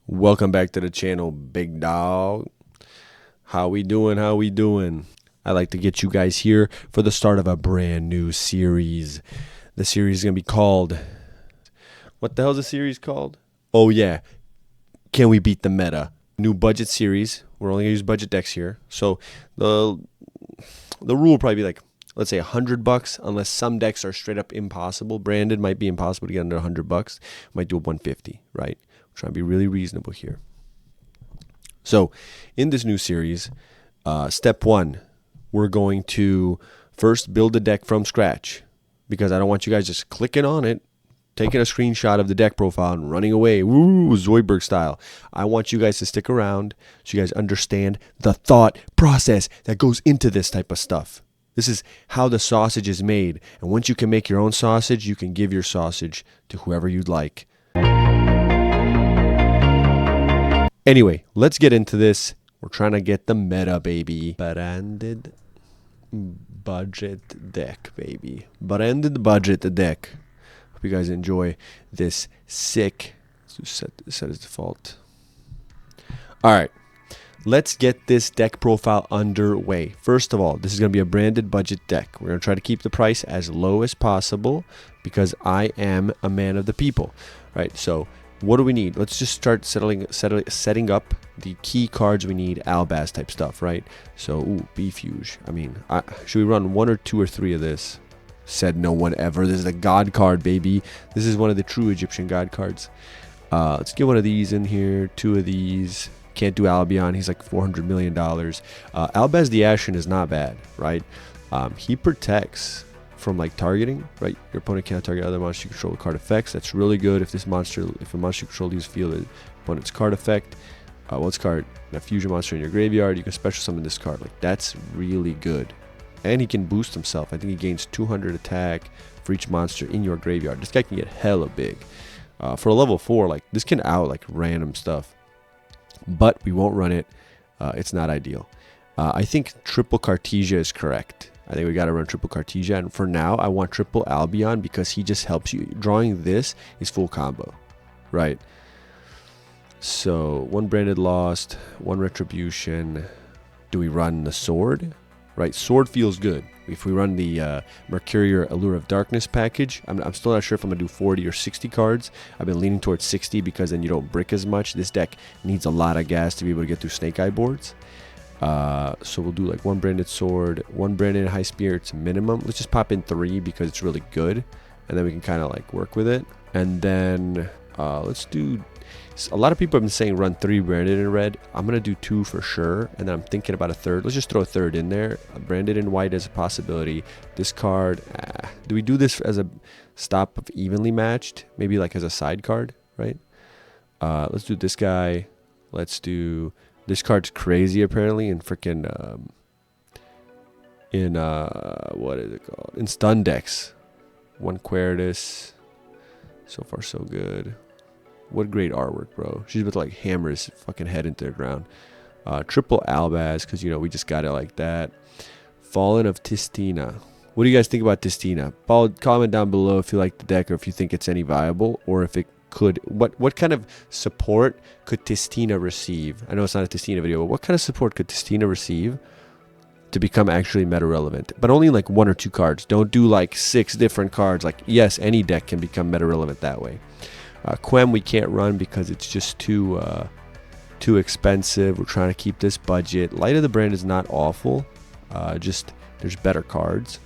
Welcome back to the channel, big dog. How we doing? How we doing? I like to get you guys here for the start of a brand new series. The series is going to be called... What the hell is the series called? Oh yeah, Can We Beat the Meta? New budget series. We're only going to use budget decks here. So the rule will probably be like, let's say $100, unless some decks are straight up impossible. Branded might be impossible to get under $100. Might do a 150, right? Trying to be really reasonable here. So in this new series, step one, we're going to first build a deck from scratch, because I don't want you guys just clicking on it, taking a screenshot of the deck profile and running away, woo, Zoidberg style. I want you guys to stick around so you guys understand the thought process that goes into this type of stuff. This is how the sausage is made. And once you can make your own sausage, you can give your sausage to whoever you'd like. Anyway, let's get into this. We're trying to get the meta, baby. Branded budget deck, baby. Branded budget deck. Hope you guys enjoy this sick. Set as default. All right. Let's get this deck profile underway. First of all, this is going to be a branded budget deck. We're going to try to keep the price as low as possible because I am a man of the people, right? So what do we need? Let's just start setting up the key cards we need, albaz type stuff, right? So, B-Fuge. I mean, should we run 1 or 2 or 3 of this? Said no one ever. This is a god card, baby. This is one of the true Egyptian god cards. Let's get one of these in here, 2 of these. Can't do Albion. He's like $400 million. Albaz the Ashen is not bad, right? He protects from like targeting, right? Your opponent can't target other monsters you control with card effects. That's really good if a monster you control leaves field the opponent's card effect. What's card? A fusion monster in your graveyard. You can special summon this card. Like, that's really good. And he can boost himself. I think he gains 200 attack for each monster in your graveyard. This guy can get hella big. For a level 4, like this can out like random stuff. But we won't run it. It's not ideal. I think triple Cartesia is correct. I think we got to run triple Cartesia. And for now, I want triple Albion because he just helps you. Drawing this is full combo, right? So 1 branded lost, 1 retribution. Do we run the sword? Right, sword feels good. If we run the Mercurial Allure of Darkness package, I'm still not sure if I'm going to do 40 or 60 cards. I've been leaning towards 60 because then you don't brick as much. This deck needs a lot of gas to be able to get through Snake Eye boards. So we'll do like 1 branded sword, 1 branded high spirits minimum. Let's just pop in 3 because it's really good. And then we can kind of like work with it. And then let's do... A lot of people have been saying run 3 branded in red. I'm going to do 2 for sure. And then I'm thinking about a 3rd. Let's just throw a 3rd in there. Branded in white as a possibility. This card. Do we do this as a stop of evenly matched? Maybe like as a side card, right? Let's do this guy. Let's do... This card's crazy apparently in freaking... what is it called? In stun decks. 1 Quertus. So far so good. What great artwork, bro. She's about to like hammer his fucking head into the ground. Triple Albaz, because, you know, we just got it like that. Fallen of Tistina. What do you guys think about Tistina? Comment down below if you like the deck or if you think it's any viable or if it could... What kind of support could Tistina receive? I know it's not a Tistina video, but what kind of support could Tistina receive to become actually meta relevant? But only like 1 or 2 cards. Don't do like 6 different cards. Like, yes, any deck can become meta relevant that way. Quem we can't run because it's just too expensive. We're trying to keep this budget. Light of the Brand is not awful. Just there's better cards.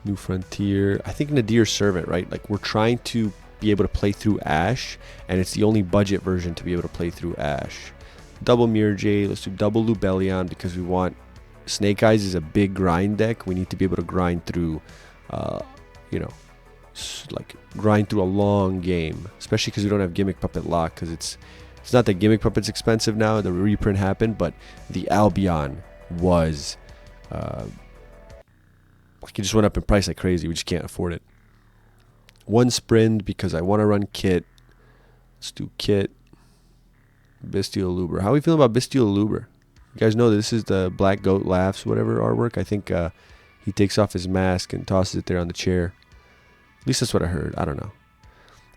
New Frontier. I think Nadir Servant, right? Like, we're trying to be able to play through Ash, and it's the only budget version to be able to play through Ash. Double Mirror Jade. Let's do double Lubellion because we want... Snake Eyes is a big grind deck. We need to be able to grind through, you know, like grind through a long game, especially because we don't have Gimmick Puppet lock, because it's not that Gimmick Puppet's expensive now, the reprint happened, but the Albion was like, it just went up in price like crazy. We just can't afford it. 1 Sprint because I want to run Kit. Let's do Kit. Bestial Luber. How are we feeling about Bestial Luber? You guys know this is the Black Goat Laughs whatever artwork. I think he takes off his mask and tosses it there on the chair. At least that's what I heard. I don't know.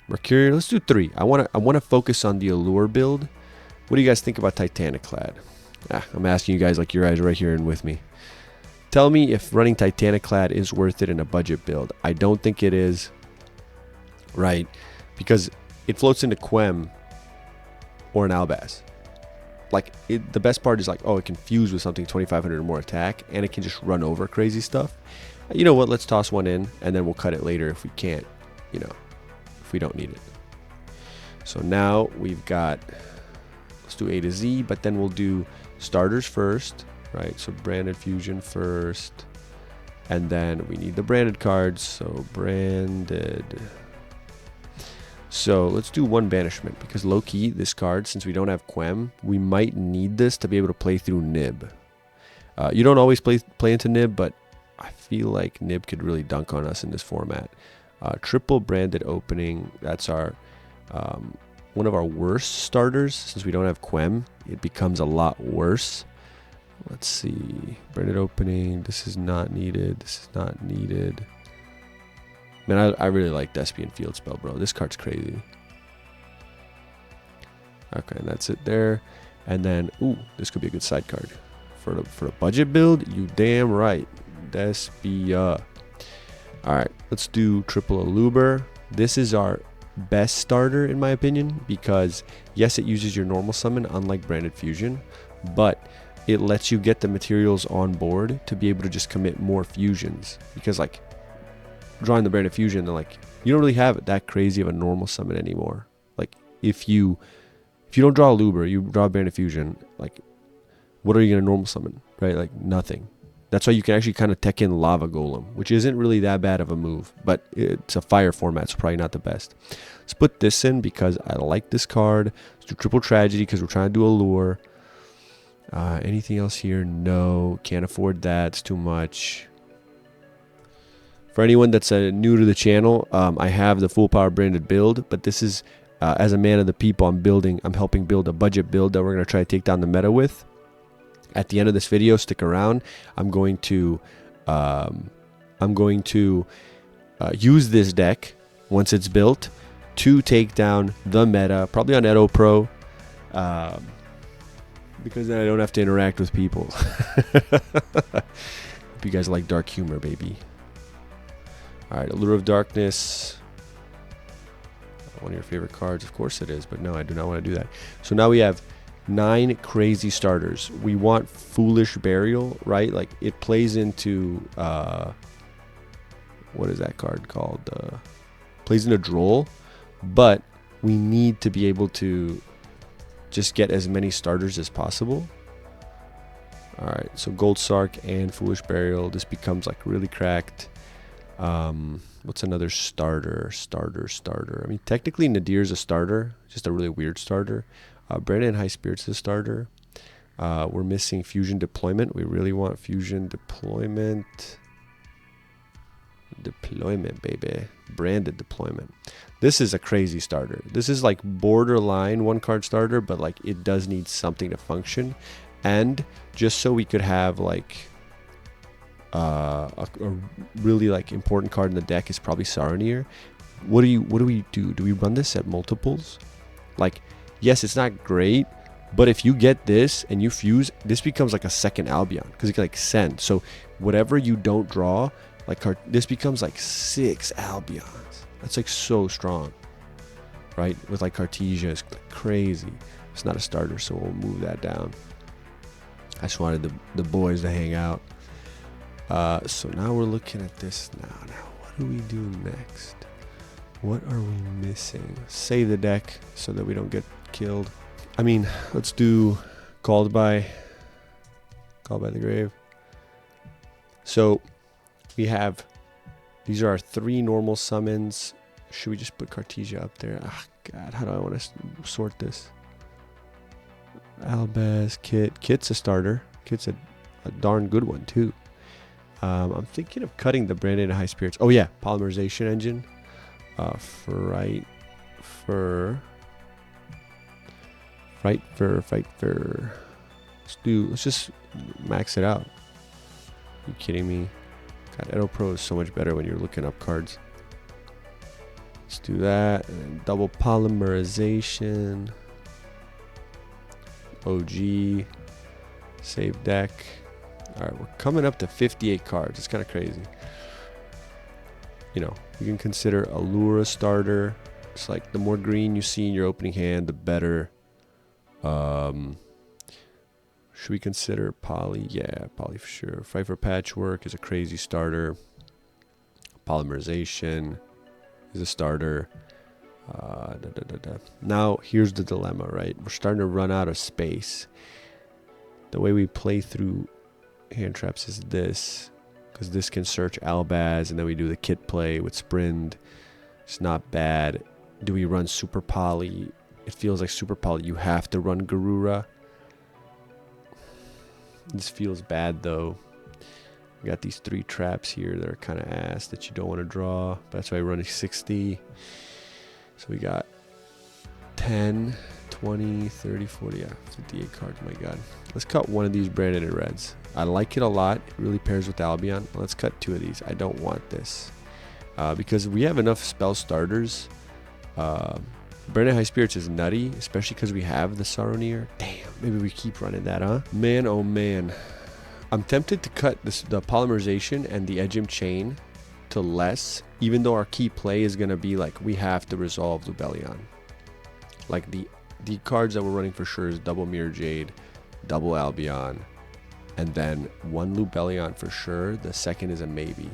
Mercurial, let's do 3. I wanna focus on the Allure build. What do you guys think about Titaniclad? I'm asking you guys like your eyes right here and with me. Tell me if running Titaniclad is worth it in a budget build. I don't think it is, right? Because it floats into Quem or an albaz. Like, the best part is like, oh, it can fuse with something 2500 or more attack, and it can just run over crazy stuff. You know what? Let's toss one in, and then we'll cut it later if we can't, you know, if we don't need it. So now we've got, let's do A to Z, but then we'll do starters first, right? So branded fusion first, and then we need the branded cards. So branded. So let's do 1 banishment, because low-key, this card, since we don't have Quem, we might need this to be able to play through Nib. You don't always play into Nib, but I feel like Nib could really dunk on us in this format. Triple branded opening, that's our one of our worst starters. Since we don't have Quem, it becomes a lot worse. Let's see. Branded opening, this is not needed, this is not needed. Man, I really like Despia and Field Spell, bro. This card's crazy. Okay, and that's it there. And then, ooh, this could be a good side card. For the budget build, you damn right. Despia. Alright, let's do triple Aluber. This is our best starter, in my opinion, because, yes, it uses your normal summon, unlike Branded Fusion, but it lets you get the materials on board to be able to just commit more fusions. Because, like, drawing the Branded Fusion, then like you don't really have that crazy of a normal summon anymore. Like if you don't draw a Luber, you draw a Branded Fusion, like what are you gonna normal summon, right? Like nothing. That's why you can actually kind of tech in Lava Golem, which isn't really that bad of a move, but it's a fire format, so probably not the best. Let's put this in because I like this card. Let's do Triple Tragedy because we're trying to do Allure. Anything else here? No, can't afford that. It's too much. For anyone that's new to the channel, I have the full power branded build, but this is as a man of the people, I'm helping build a budget build that we're going to try to take down the meta with. At the end of this video, stick around. I'm going to use this deck once it's built to take down the meta, probably on Edo Pro, because then I don't have to interact with people. Hope you guys like dark humor, baby. Alright, Allure of Darkness. One of your favorite cards. Of course it is, but no, I do not want to do that. So now we have 9 crazy starters. We want Foolish Burial, right? Like, it plays into... what is that card called? Plays into Droll. But we need to be able to just get as many starters as possible. Alright, so Gold Sark and Foolish Burial. This becomes, like, really cracked. What's another starter? I mean, technically Nadir's a starter, just a really weird starter. Brandon High Spirit's a starter. We're missing Fusion Deployment. We really want Fusion Deployment. Deployment, baby. Branded Deployment. This is a crazy starter. This is like borderline 1-card starter, but like it does need something to function. And just so we could have like a really like important card in the deck is probably Saronir. What do we do? Do we run this at multiples? Like, yes, it's not great, but if you get this and you fuse, this becomes like a second Albion because it can like send. So whatever you don't draw, like this becomes like 6 Albions. That's like so strong, right? With like Cartesia, it's like crazy. It's not a starter, so we'll move that down. I just wanted the boys to hang out. So now we're looking at this now. What do we do next? What are we missing? Save the deck so that we don't get killed. I mean, let's do Called by the Grave. So we have, these are our 3 normal summons. Should we just put Cartesia up there? Ah, God, how do I want to sort this? Albaz, Kit. Kit's a starter. Kit's a darn good one too. I'm thinking of cutting the Branded High Spirits. Oh yeah, Polymerization Engine. Fight for. Let's just max it out. Are you kidding me? God, Edo Pro is so much better when you're looking up cards. Let's do that. And then double polymerization. OG. Save deck. Alright, we're coming up to 58 cards. It's kind of crazy. You know, you can consider Allura starter. It's like the more green you see in your opening hand, the better. Should we consider Poly? Yeah, Poly for sure. Fight for Patchwork is a crazy starter. Polymerization is a starter. Now, here's the dilemma, right? We're starting to run out of space. The way we play through hand traps is this, because this can search albaz, and then we do the kit play with sprint. It's not bad. Do we run super poly? It feels like super poly. You have to run Garura. This feels bad though. We got these 3 traps here that are kind of ass that you don't want to draw. That's why I run a 60. So we got 10, 20, 30, 40, yeah, 58 cards. My God. Let's cut one of these branded in reds. I like it a lot. It really pairs with Albion. Let's cut 2 of these. I don't want this. Because we have enough spell starters. Branded High Spirits is nutty, especially because we have the Saronir. Damn, maybe we keep running that, huh? Man, oh man. I'm tempted to cut the polymerization and the Edgem chain to less, even though our key play is going to be like, we have to resolve Lubellion. Like the cards that we're running for sure is double Mirror Jade, double Albion, and then 1 Lubellion for sure. The second is a maybe.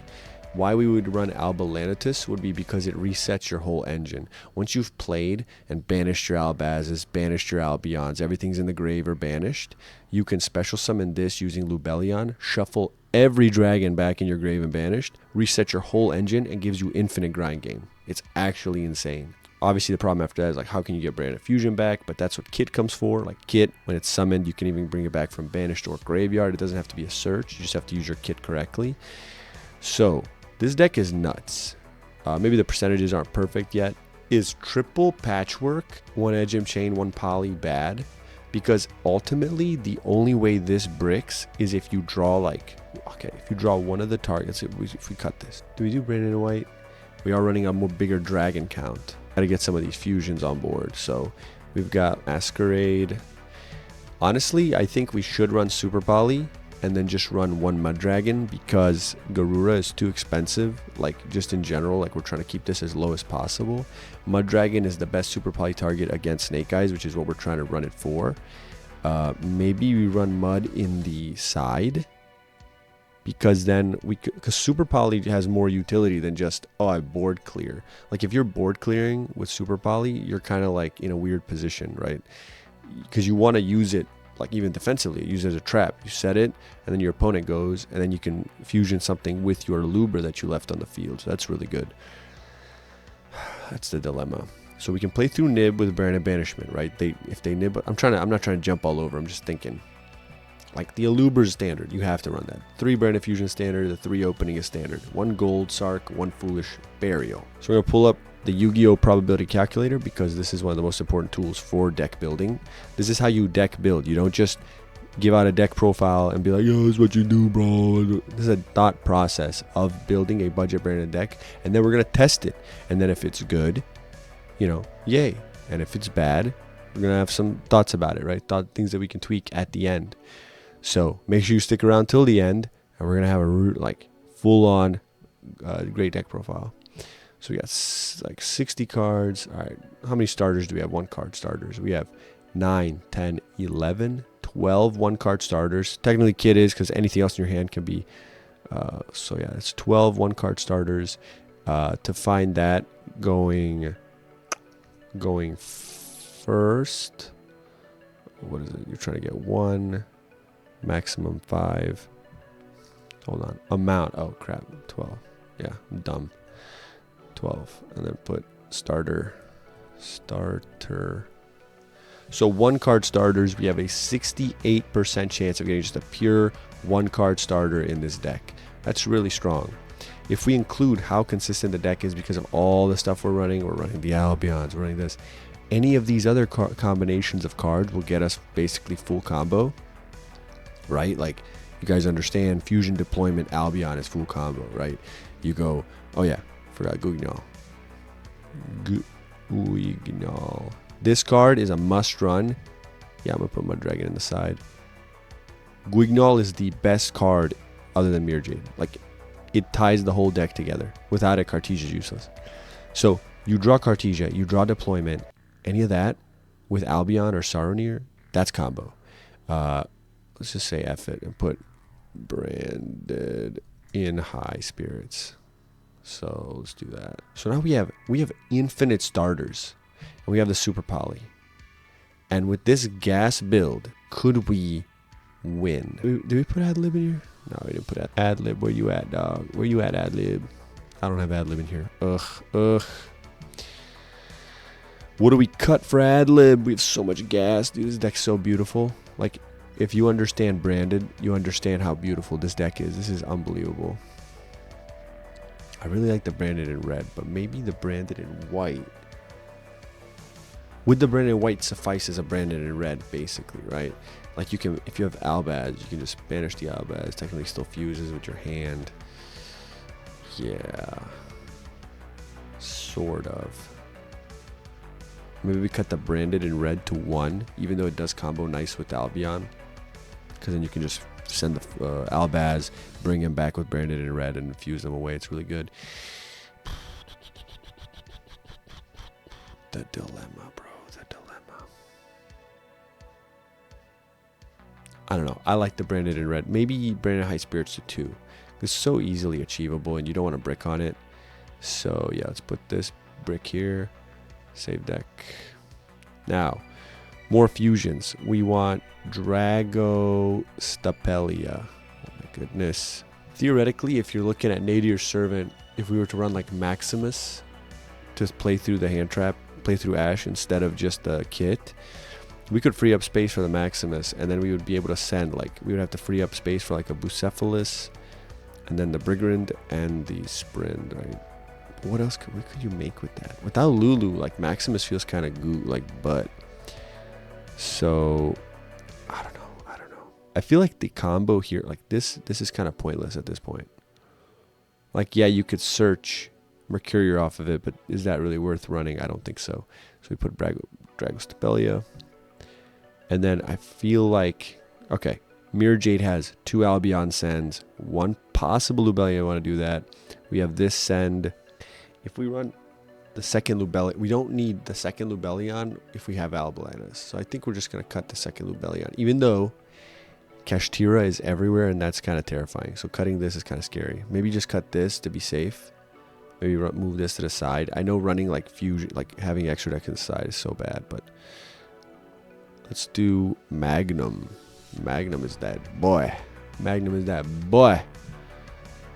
Why we would run Alba Lanitus would be because it resets your whole engine. Once you've played and banished your Albazes, banished your Albions, everything's in the grave or banished, you can special summon this using Lubellion, shuffle every dragon back in your grave and banished, reset your whole engine, and gives you infinite grind game. It's actually insane. Obviously, the problem after that is like, how can you get Branded Fusion back? But that's what Kit comes for. Like Kit, when it's summoned, you can even bring it back from banished or graveyard. It doesn't have to be a search. You just have to use your Kit correctly. So this deck is nuts. Maybe the percentages aren't perfect yet. Is triple Patchwork, 1 Edgem Chain, 1 Poly bad? Because ultimately, the only way this bricks is if you draw like, okay, if you draw one of the targets, if we cut this. Do we do Branded in white? We are running a more bigger dragon count. Got to get some of these fusions on board. So we've got Masquerade. Honestly, I think we should run Super Poly and then just run 1 Mud Dragon, because Garura is too expensive, like just in general, like we're trying to keep this as low as possible. Mud Dragon is the best Super Poly target against Snake Eyes, which is what we're trying to run it for. Maybe we run Mud in the side, because then because Super Poly has more utility than just, oh, I board clear. Like if you're board clearing with Super Poly, you're kind of like in a weird position, right? Because you want to use it, like even defensively, use it as a trap. You set it, and then your opponent goes, and then you can fusion something with your Luber that you left on the field. So that's really good. That's the dilemma. So we can play through Nib with Branded Banishment, right? If they Nib, I'm not trying to jump all over. I'm just thinking, like the Aluber is standard. You have to run that. 3 Branded Fusion standard. The 3 opening is standard. 1 Gold Sark, 1 Foolish Burial. So we're gonna pull up the Yugioh probability calculator, because this is one of the most important tools for deck building. This is how you deck build. You don't just give out a deck profile and be like, yo, this is what you do, bro. This is a thought process of building a budget branded deck, and then we're going to test it. And then if it's good, you know, yay. And if it's bad, we're going to have some thoughts about it, right? Things that we can tweak at the end. So make sure you stick around till the end, and we're going to have a like full-on great deck profile. So we got like 60 cards. All right, how many starters do we have? 1 card starters. We have 9, 10, 11, 12 1-card starters. Technically Kit is, because anything else in your hand can be. So yeah, it's 12 1-card starters. To find that going first, what is it? You're trying to get 1, maximum 5. Hold on. Amount. Oh crap. 12. Yeah, I'm dumb. 12, and then put starter. So 1-card starters, we have a 68% chance of getting just a pure 1-card starter in this deck. That's really strong. If we include how consistent the deck is because of all the stuff we're running the Albions, we're running this, any of these other combinations of cards will get us basically full combo, right? Like, you guys understand, fusion deployment Albion is full combo, right? You go, oh yeah, forgot Yugioh. Yugioh. This card is a must run. Yeah, I'm gonna put my dragon in the side. Yugioh is the best card other than Mirror Jade. Like, it ties the whole deck together. Without it, Cartesia is useless. So you draw Cartesia, you draw deployment, any of that with Albion or Saronir, that's combo. Let's just say F it and put branded in high spirits. So let's do that. So now we have infinite starters, and we have the super poly. And with this gas build, could we win? Did we put ad lib in here? No, we didn't put ad lib. Where you at, dog? Where you at, ad lib? I don't have ad lib in here. Ugh. What do we cut for ad lib? We have so much gas, dude. This deck's so beautiful. Like, if you understand branded, you understand how beautiful this deck is. This is unbelievable. I really like the branded in red, but maybe the branded in white. Would the branded in white suffice as a branded in red, basically, right? Like, you can, if you have albaz, you can just banish the albaz. Technically still fuses with your hand. Yeah. Sort of. Maybe we cut the branded in red to 1, even though it does combo nice with Albion. Because then you can just send the albaz, bring him back with branded in red, and fuse them away. It's really good. The dilemma, bro. The dilemma. I don't know. I like the branded in red. Maybe branded high spirits to 2. It's so easily achievable, and you don't want to brick on it. So yeah, let's put this brick here. Save deck. Now, more fusions. We want Dragostapelia. Oh my goodness. Theoretically, if you're looking at Nadir Servant, if we were to run like Maximus to play through the hand trap, play through Ash instead of just the kit, we could free up space for the Maximus, and then we would be able to send, like, we would have to free up space for like a Bucephalus, and then the Brigand and the Sprint, right? What else could you make with that? Without Lulu, like, Maximus feels kind of like butt. So I don't know. I feel like the combo here, like this is kind of pointless at this point. Like, yeah, you could search Mercurior off of it, but is that really worth running? I don't think so. So we put Dragostapelia. And then I feel like, okay, Mirror Jade has 2 Albion sends, 1 possible Lubellion. I want to do that. We have this send. If we run the second Lubellion, we don't need the second Lubellion if we have Albalanas. So I think we're just going to cut the second Lubellion, even though Kashtira is everywhere, and that's kind of terrifying. So cutting this is kind of scary. Maybe just cut this to be safe. Maybe move this to the side. I know running like fusion, like having extra deck to the side is so bad, but let's do Magnum. Magnum is that boy. Magnum is that boy.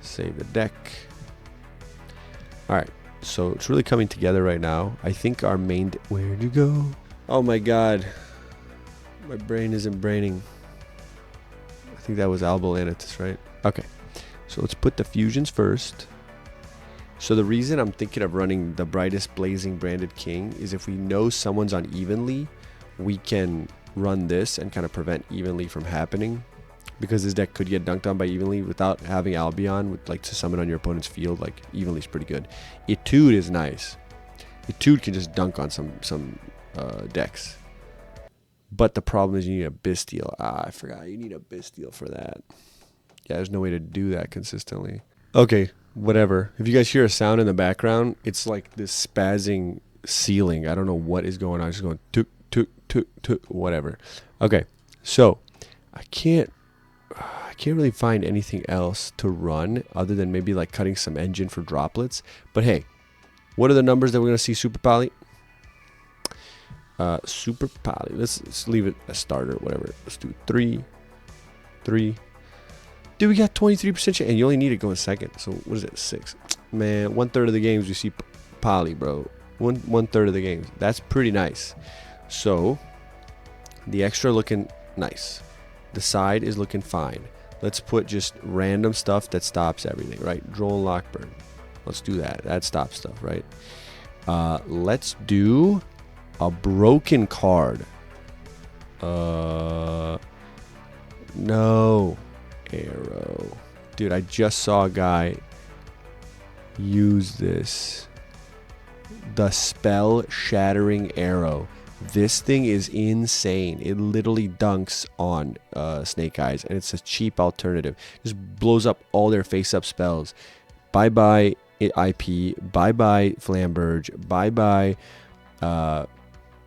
Save the deck. All right, so it's really coming together right now. I think our main... Where'd you go? Oh my god. My brain isn't braining. I think that was Albalanitis, right? Okay, so let's put the fusions first. So the reason I'm thinking of running the Brightest Blazing Branded King is if we know someone's on Evenly, we can run this and kind of prevent Evenly from happening. Because this deck could get dunked on by Evenly without having Albion, with like to summon on your opponent's field. Like, Evenly's pretty good. Etude is nice. Etude can just dunk on some decks. But the problem is you need a Bestial. I forgot. You need a Bestial for that. Yeah, there's no way to do that consistently. Okay, whatever. If you guys hear a sound in the background, it's like this spazzing ceiling. I don't know what is going on. It's just going tuk, tuk, tuk, tuk, whatever. Okay, so I can't really find anything else to run other than maybe like cutting some engine for droplets. But hey, what are the numbers that we're going to see Super Poly? Super Poly. Let's leave it a starter, whatever. Let's do 3. Dude, we got 23% chance, and you only need to go in second. So what is it? 6. Man, 1/3 of the games we see Poly, bro. One third of the games. That's pretty nice. So the extra looking nice. The side is looking fine. Let's put just random stuff that stops everything, right? Droll and Lockburn. Let's do that. That stops stuff, right? Let's do a broken card. No. Arrow. Dude, I just saw a guy use this. the spell shattering arrow. This thing is insane. It literally dunks on Snake Eyes, and it's a cheap alternative. Just blows up all their face-up spells. Bye-bye IP, bye-bye Flamberge, bye-bye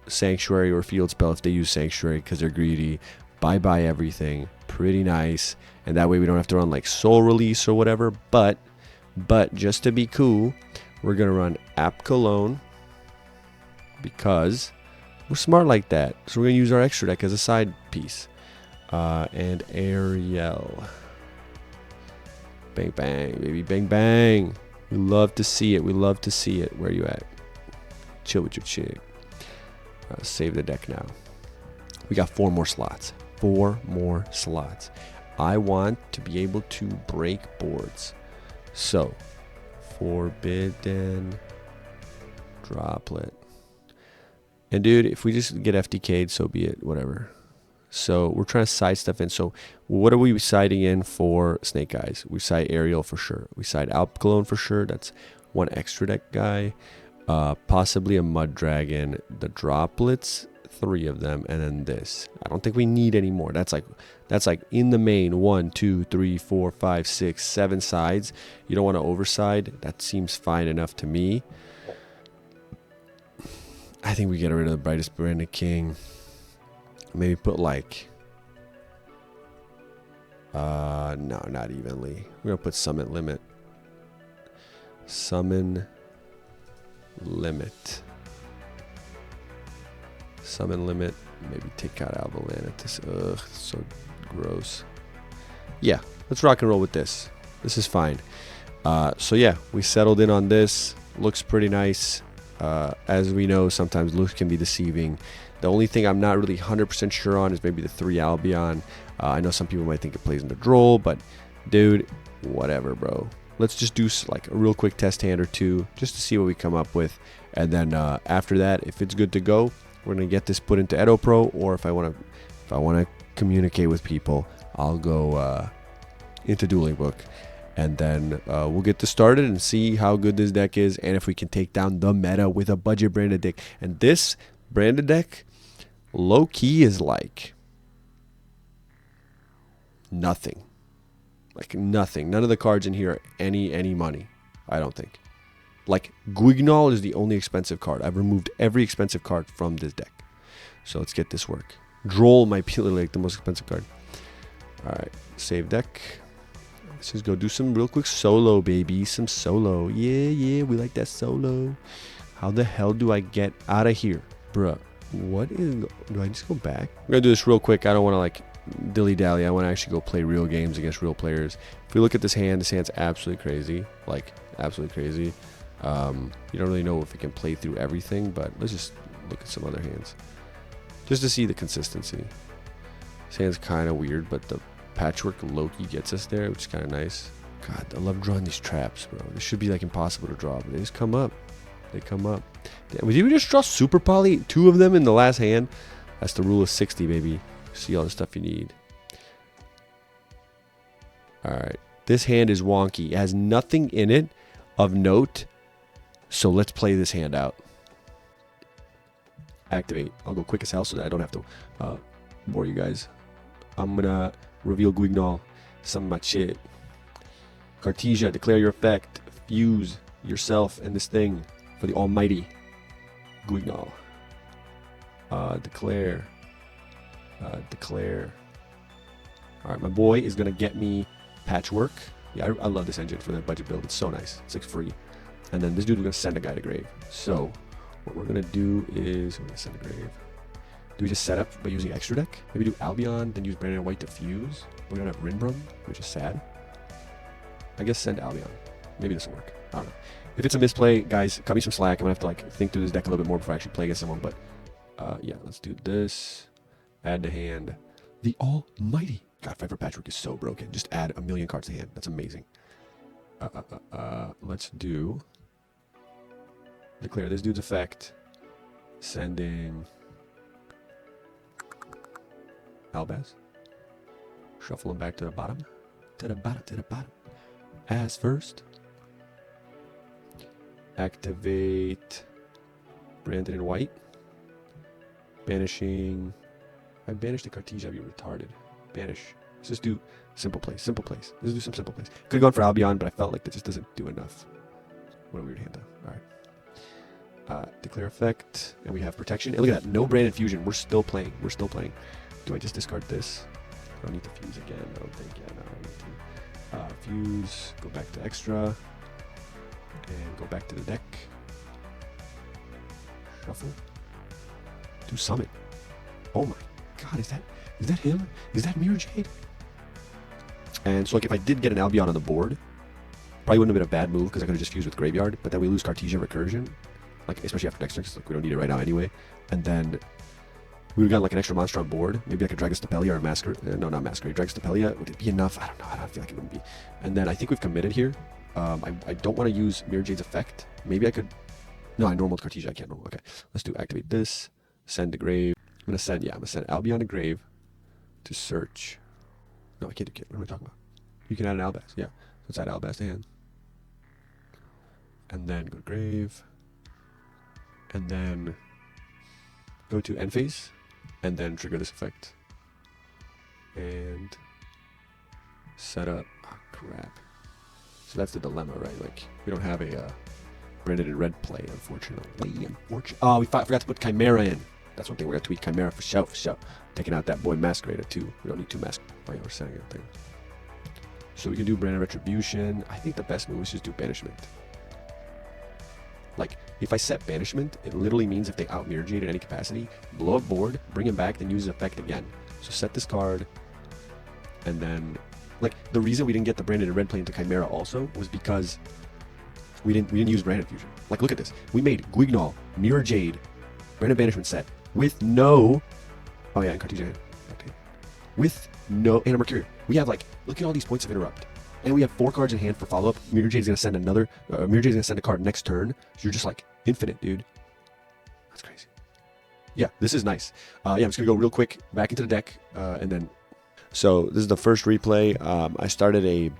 Sanctuary or Field Spell if they use Sanctuary because they're greedy. Bye-bye everything. Pretty nice. And that way we don't have to run like Soul Release or whatever. But just to be cool, we're going to run App Cologne because we're smart like that. So we're going to use our extra deck as a side piece. And Ariel. Bang, bang, baby. Bang, bang. We love to see it. We love to see it. Where you at? Chill with your chick. Save the deck now. We got 4 more slots. 4 more slots. I want to be able to break boards. So, Forbidden Droplet. And dude, if we just get FTK'd, so be it. Whatever. So we're trying to side stuff in. So what are we siding in for Snake Eyes? We side Ariel for sure. We side Alp Cologne for sure. That's 1 extra deck guy. Possibly a Mud Dragon. The droplets, 3 of them, and then this. I don't think we need any more. That's like in the main 1, 2, 3, 4, 5, 6, 7 sides. You don't want to overside. That seems fine enough to me. I think we get rid of the Brightest Branded King. Maybe put like no, not evenly. We're gonna put Summon Limit. Summon Limit. Summon Limit. Maybe take out Albalantis. Ugh, so gross. Yeah, let's rock and roll with this. This is fine. So yeah, we settled in on this. Looks pretty nice. As we know, sometimes looks can be deceiving. The only thing I'm not really 100% sure on is maybe the 3 Albion. I know some people might think it plays in the Droll, but dude, whatever, bro. Let's just do like a real quick test hand or 2 just to see what we come up with. And then after that, if it's good to go, we're going to get this put into Edo Pro, or if I want to communicate with people, I'll go into Dueling Book. And then we'll get this started and see how good this deck is, and if we can take down the meta with a budget branded deck. And this branded deck, low key, is like nothing. Like nothing. None of the cards in here are any money, I don't think. Like Guignol is the only expensive card. I've removed every expensive card from this deck. So let's get this work. Droll might be like the most expensive card. Alright, save deck. Let's just go do some real quick solo, baby. Some solo. Yeah, we like that solo. How the hell do I get out of here? Bruh, what is... Do I just go back? We're going to do this real quick. I don't want to, like, dilly-dally. I want to actually go play real games against real players. If we look at this hand's absolutely crazy. Like, absolutely crazy. You don't really know if it can play through everything, but let's just look at some other hands. Just to see the consistency. This hand's kind of weird, but the Patchwork Loki gets us there, which is kind of nice. God, I love drawing these traps, bro. This should be like impossible to draw, but they just come up. They come up. Damn, did we just draw Super Poly? 2 of them in the last hand? That's the rule of 60, baby. See all the stuff you need. Alright. This hand is wonky. It has nothing in it of note. So let's play this hand out. Activate. I'll go quick as hell so that I don't have to bore you guys. I'm gonna reveal Guignol. Some of my shit. Cartesia, declare your effect. Fuse yourself and this thing for the almighty Guignol. Declare. Declare. Alright, my boy is gonna get me Patchwork. Yeah, I love this engine for the budget build. It's so nice. It's like free. And then this dude is gonna send a guy to grave. So what we're gonna do is we're gonna send a grave. Do we just set up by using extra deck? Maybe do Albion, then use Brandon White to fuse. We don't have Rinbrum, which is sad. I guess send Albion. Maybe this will work. I don't know. If it's a misplay, guys, cut me some slack. I'm gonna have to like think through this deck a little bit more before I actually play against someone. But yeah, let's do this. Add to hand. The Almighty. God, Fight for Patchwork is so broken. Just add a million cards to hand. That's amazing. Let's do. Declare this dude's effect. Sending. Albaz. Shuffle him back to the bottom. To the bottom, to the bottom. As first. Activate Branded in white. Banishing. If I banish the Cartesia, I'd be retarded. Banish. Let's just do simple place. Simple place. Let's do some simple place. Could have gone for Albion, but I felt like that just doesn't do enough. What a weird hand though. Alright. Declare effect. And we have protection. And look at that. No branded fusion. We're still playing. We're still playing. Do I just discard this? I don't need to fuse again. I don't think. Yeah, no, I don't need to. Fuse. Go back to extra. And go back to the deck. Shuffle. Do summon. Oh my god, is that him? Is that Mirror Jade? And so like if I did get an Albion on the board, probably wouldn't have been a bad move because I could have just fused with Graveyard, but then we lose Cartesia Recursion. Like especially after next turn, like we don't need it right now anyway. And then we would have got like an extra monster on board. Maybe I could drag a Stapelia or a Masquerade. No, not Masquerade. Drag Stapelia. Would it be enough? I don't know. I don't feel like it wouldn't be. And then I think we've committed here. I don't want to use Mirror Jade's effect. Maybe I could. No, I normaled Cartesia. I can't normal. Okay. Let's do activate this. Send to grave. I'm going to send Albion to grave to search. No, I can't do kit. What am I talking about? You can add an albaz. Yeah. Let's add albaz to hand. And then go to grave. And then go to end phase. And then trigger this effect. And set up. Oh, crap. So that's the dilemma, right? Like, we don't have a branded in red play, unfortunately. Oh, we forgot to put Chimera in. That's one thing. We're going to tweak Chimera for show, Taking out that boy Masquerade at 2. We don't need 2 Masquerade. Oh, yeah, we're setting up there. So we can do Branded Retribution. I think the best move is just do Banishment. Like, if I set Banishment, it literally means if they out Mirror Jade in any capacity, blow up board, bring him back, then use his effect again. So set this card, and then, like, the reason we didn't get the Branded in red play into Chimera also was because we didn't use Branded Fusion. Like, look at this. We made Guignol, Mirror Jade, Branded Banishment set with no. Oh yeah, and Cartesia. Okay. With no and a Mercurial. We have like, look at all these points of interrupt, and we have 4 cards in hand for follow up. Mirror Jade's gonna send another. Mirror Jade's gonna send a card next turn. So you're just like infinite, dude. That's crazy. Yeah, this is nice. Yeah, I'm just gonna go real quick back into the deck, and then. So this is the first replay. I started a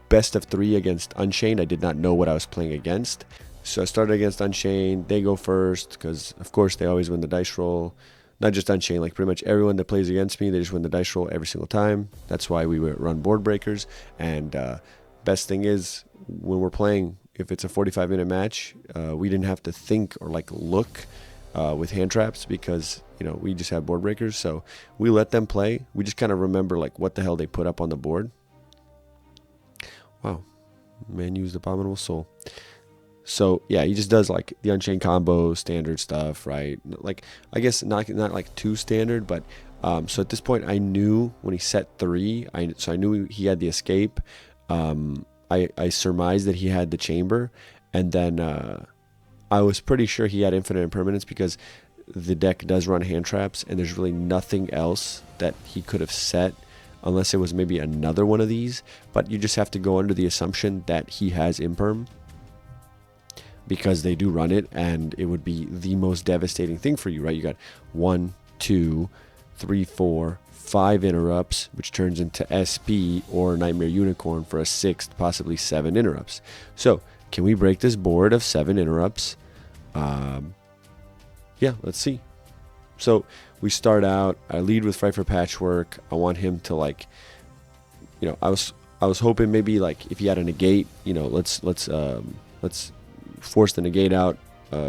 best of 3 against Unchained. I did not know what I was playing against. So I started against Unchained. They go first because, of course, they always win the dice roll. Not just Unchained, like pretty much everyone that plays against me, they just win the dice roll every single time. That's why we run board breakers. And best thing is, when we're playing, if it's a 45-minute match, we didn't have to think or like look with hand traps because, you know, we just have board breakers. So we let them play. We just kind of remember like what the hell they put up on the board. Wow. Man used Abominable Soul. So yeah, he just does like the Unchained combo, standard stuff, right? Like, I guess not like too standard, but so at this point I knew when he set 3, so I knew he had the escape. I surmised that he had the chamber, and then I was pretty sure he had infinite impermanence because the deck does run hand traps, and there's really nothing else that he could have set unless it was maybe another one of these. But you just have to go under the assumption that he has imperm, because they do run it, and it would be the most devastating thing for you, right? You got 1, 2, 3, 4, 5 interrupts, which turns into SP or Nightmare Unicorn for a 6th, possibly 7 interrupts. So, can we break this board of 7 interrupts? Yeah, let's see. So, we start out, I lead with Fright for Patchwork. I want him to, like, you know, I was hoping maybe, like, if he had a negate, you know, let's force the negate out.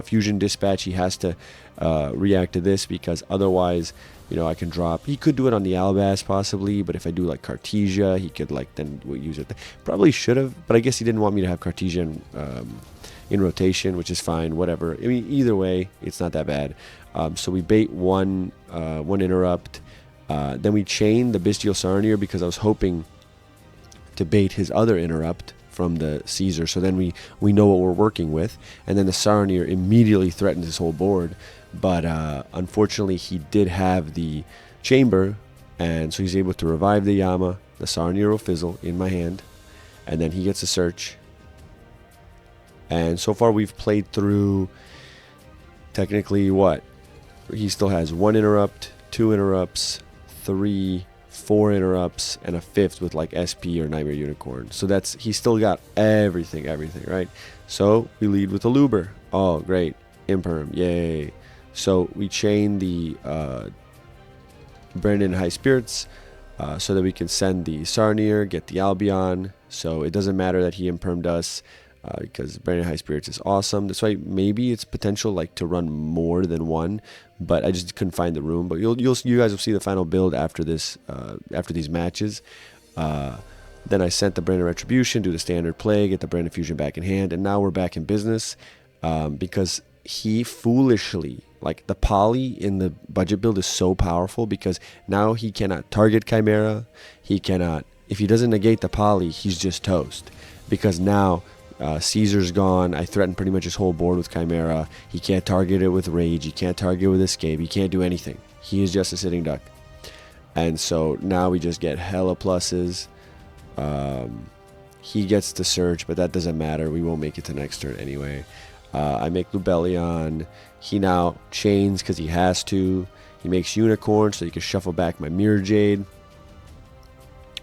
Fusion Dispatch, he has to react to this, because otherwise, you know, I can drop. He could do it on the albaz possibly, but if I do like Cartesia, he could like then use it. Probably should have, but I guess he didn't want me to have Cartesia in rotation, which is fine. Whatever. I mean, either way, it's not that bad. So we bait one interrupt. Then we chain the Bestial Sarnier because I was hoping to bait his other interrupt from the Caesar, so then we know what we're working with, and then the Sarnier immediately threatens his whole board. But unfortunately, he did have the chamber, and so he's able to revive the Yama. The Sarnier will fizzle in my hand, and then he gets a search. And so far, we've played through technically what? He still has 1 interrupt, 2 interrupts, 3, 4 interrupts, and a 5th with like SP or Nightmare Unicorn. So he's still got everything, right? So we lead with a Luber. Oh, great. Imperm, yay. So we chain the Brandon High Spirits so that we can send the Sarnier, get the Albion. So it doesn't matter that he impermed us because Brandon High Spirits is awesome. That's why maybe it's potential like to run more than one, but I just couldn't find the room. But you guys will see the final build after this, after these matches. Then I sent the Brandon Retribution, do the standard play, get the Brandon Fusion back in hand, and now we're back in business because he foolishly, like the poly in the budget build is so powerful because now he cannot target Chimera. He cannot, if he doesn't negate the poly, he's just toast because now Caesar's gone. I threatened pretty much his whole board with Chimera. He can't target it with Rage. He can't target it with Escape. He can't do anything. He is just a sitting duck. And so now we just get hella pluses. He gets to search, but that doesn't matter. We won't make it to next turn anyway. I make Lubellion. He now chains because he has to. He makes Unicorn so he can shuffle back my Mirror Jade,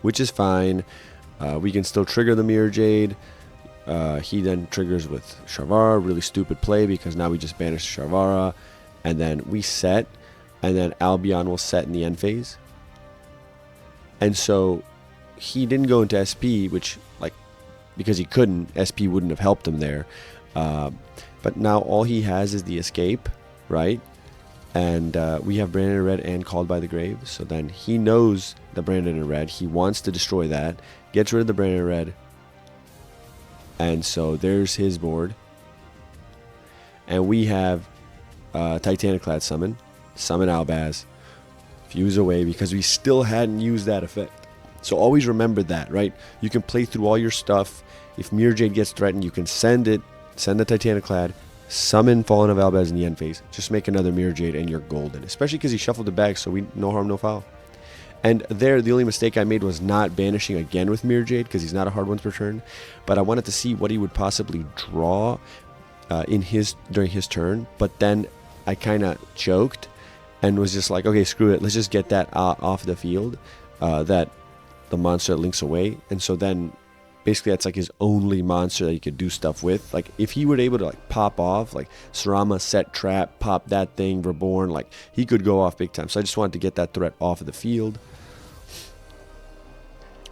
which is fine. We can still trigger the Mirror Jade. He then triggers with Sharvara. Really stupid play because now we just banish Sharvara. And then we set. And then Albion will set in the end phase. And so he didn't go into SP, which, like, because he couldn't, SP wouldn't have helped him there. But now all he has is the Escape, right? And we have Brandon in red and Called by the Grave. So then he knows the Brandon in red. He wants to destroy that. Gets rid of the Brandon in red. And so there's his board. And we have Titaniclad summon. Summon Albaz. Fuse away because we still hadn't used that effect. So always remember that, right? You can play through all your stuff. If Mirror Jade gets threatened, you can send it. Send the Titaniclad. Summon Fallen of Albaz in the end phase. Just make another Mirror Jade and you're golden. Especially because he shuffled it back, so we no harm, no foul. And there, the only mistake I made was not banishing again with Mirror Jade because he's not a hard one per turn. But I wanted to see what he would possibly draw during his turn. But then I kind of choked and was just like, okay, screw it. Let's just get that off the field. That the monster that links away. And so then basically that's like his only monster that he could do stuff with. Like if he were able to like pop off, like Sarama, set trap, pop that thing, Reborn, like he could go off big time. So I just wanted to get that threat off of the field.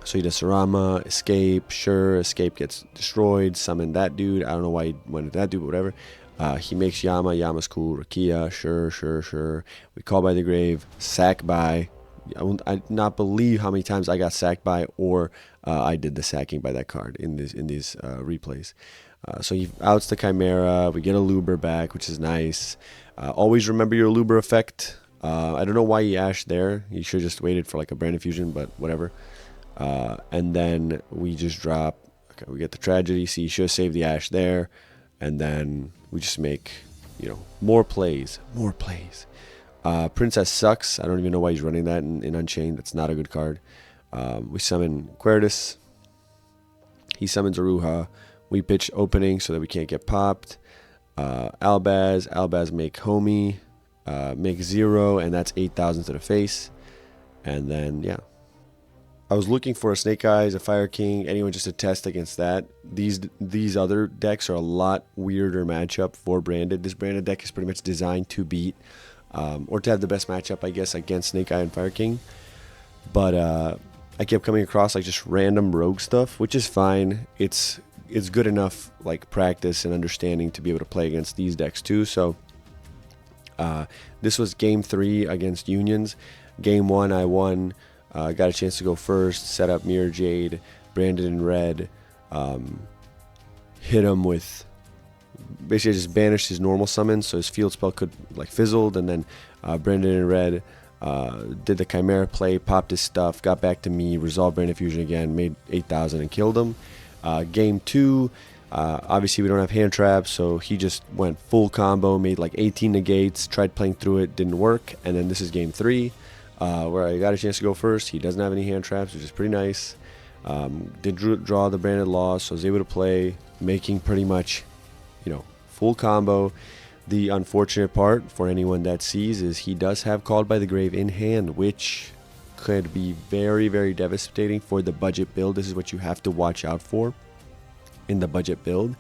So he does Sarama, Escape, sure, Escape gets destroyed, summon that dude. I don't know why he went to that dude, but whatever. He makes Yama, Yama's cool, Rakia, sure. We Call by the Grave, sack by. I not believe how many times I got sacked by or I did the sacking by that card in these replays. So he outs the Chimera. We get a Luber back, which is nice. Always remember your Luber effect. I don't know why he ashed there. He should have just waited for like a Brandon Fusion, but whatever. And then we just drop. Okay, we get the Tragedy. See, he should have saved the ash there. And then we just make, more plays. Princess sucks. I don't even know why he's running that in Unchained. That's not a good card. We summon Quertus. He summons Aruha. We pitch opening so that we can't get popped. Albaz make Homie. Make 0, and that's 8,000 to the face. And then, yeah. I was looking for a Snake Eyes, a Fire King, anyone just to test against that. These other decks are a lot weirder matchup for Branded. This Branded deck is pretty much designed to beat, or to have the best matchup, I guess, against Snake Eye and Fire King. But I kept coming across like just random rogue stuff, which is fine. It's good enough like practice and understanding to be able to play against these decks too. So this was game 3 against Unions. Game 1 I won. Got a chance to go first, set up Mirror Jade, Brandon in red, hit him with, basically just banished his normal summon, so his field spell could like fizzled, and then Brandon in red did the Chimera play, popped his stuff, got back to me, resolved Brandon Fusion again, made 8,000 and killed him. Game 2, obviously we don't have hand traps, so he just went full combo, made like 18 negates, tried playing through it, didn't work, and then this is game 3. Where I got a chance to go first. He doesn't have any hand traps, which is pretty nice. Did draw the Branded Loss, so I was able to play, making pretty much, full combo. The unfortunate part for anyone that sees is he does have Called by the Grave in hand, which could be very, very devastating for the budget build. This is what you have to watch out for in the budget build.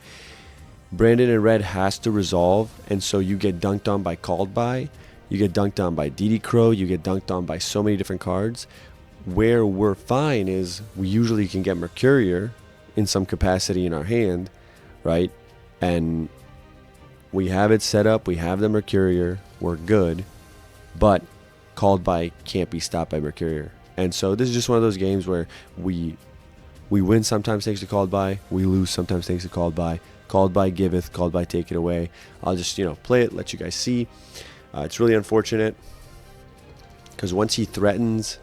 Brandon in red has to resolve, and so you get dunked on by Called By, you get dunked on by DD Crow, you get dunked on by so many different cards. Where we're fine is we usually can get Mercurier in some capacity in our hand, right? And we have it set up, we have the Mercurier, we're good, but Called By can't be stopped by Mercurier. And so this is just one of those games where we win sometimes thanks to Called By, we lose sometimes thanks to Called By. Called By giveth, Called By take it away. I'll just, play it, let you guys see. It's really unfortunate because once he threatens,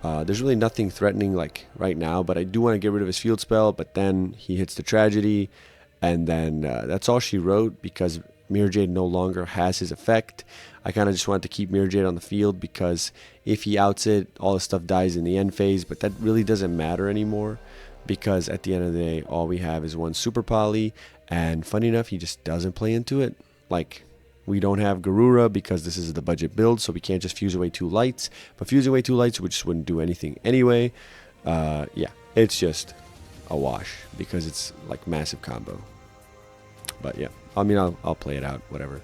there's really nothing threatening like right now, but I do want to get rid of his field spell, but then he hits the tragedy, and then that's all she wrote because Mirror Jade no longer has his effect. I kind of just wanted to keep Mirror Jade on the field because if he outs it, all the stuff dies in the end phase, but that really doesn't matter anymore because at the end of the day, all we have is one Super Poly, and funny enough, he just doesn't play into it. Like, we don't have Garura because this is the budget build, so we can't just fuse away 2 lights, but fusing away 2 lights, we just wouldn't do anything anyway. Yeah, it's just a wash because it's like massive combo. But yeah, I mean, I'll play it out, whatever.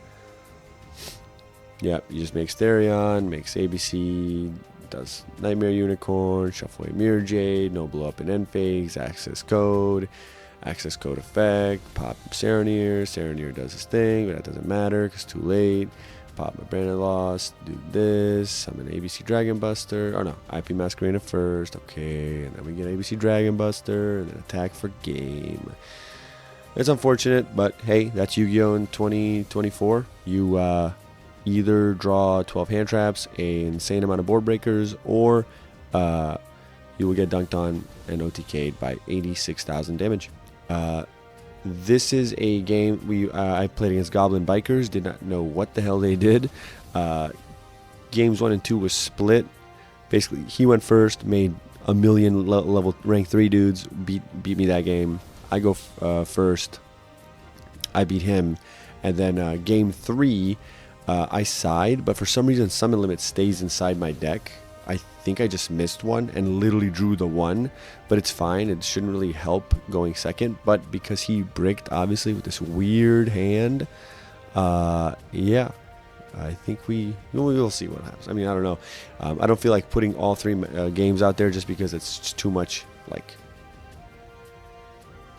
Yeah, you just make Therion, makes ABC, does Nightmare Unicorn, shuffle away Mirror Jade, no blow up in end phase, access code effect, pop Serenir does his thing, but that doesn't matter because too late. Pop my Brandon Lost, do this, summon ABC Dragon Buster, or no, IP Masquerade first, okay, and then we get ABC Dragon Buster, and then attack for game. It's unfortunate, but hey, that's Yu-Gi-Oh! In 2024. You either draw 12 hand traps, an insane amount of board breakers, or you will get dunked on and OTK'd by 86,000 damage. This is a game I played against Goblin Bikers, did not know what the hell they did. Games 1 and 2 was split. Basically, he went first, made a million level rank 3 dudes, beat me that game. I go first, I beat him, and then game 3, I side, but for some reason summon limit stays inside my deck. I think I just missed one and literally drew the 1, but it's fine. It shouldn't really help going second, but because he bricked obviously with this weird hand, yeah, I think we'll see what happens. I mean, I don't know. I don't feel like putting all 3 games out there just because it's just too much. Like,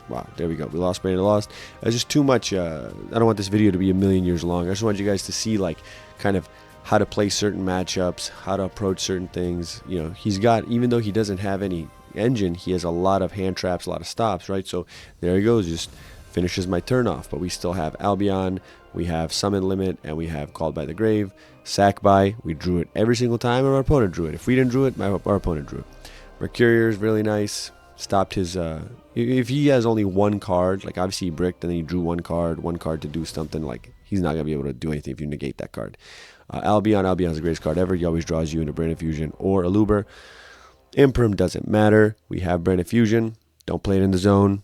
wow, there we go. We lost, Brandon lost. It's just too much. I don't want this video to be a million years long. I just want you guys to see like kind of how to play certain matchups, how to approach certain things. He's got, even though he doesn't have any engine, he has a lot of hand traps, a lot of stops, right? So there he goes, just finishes my turn off. But we still have Albion, we have Summon Limit, and we have Called by the Grave. Sack by, we drew it every single time, and our opponent drew it. If we didn't drew it, our opponent drew it. Mercurier is really nice. Stopped his, if he has only 1 card, like obviously he bricked and then he drew 1 card to do something, like he's not going to be able to do anything if you negate that card. Albion is the greatest card ever. He always draws you into Brandon Fusion or a Luber. Imprim doesn't matter. We have Brandon Fusion. Don't play it in the zone.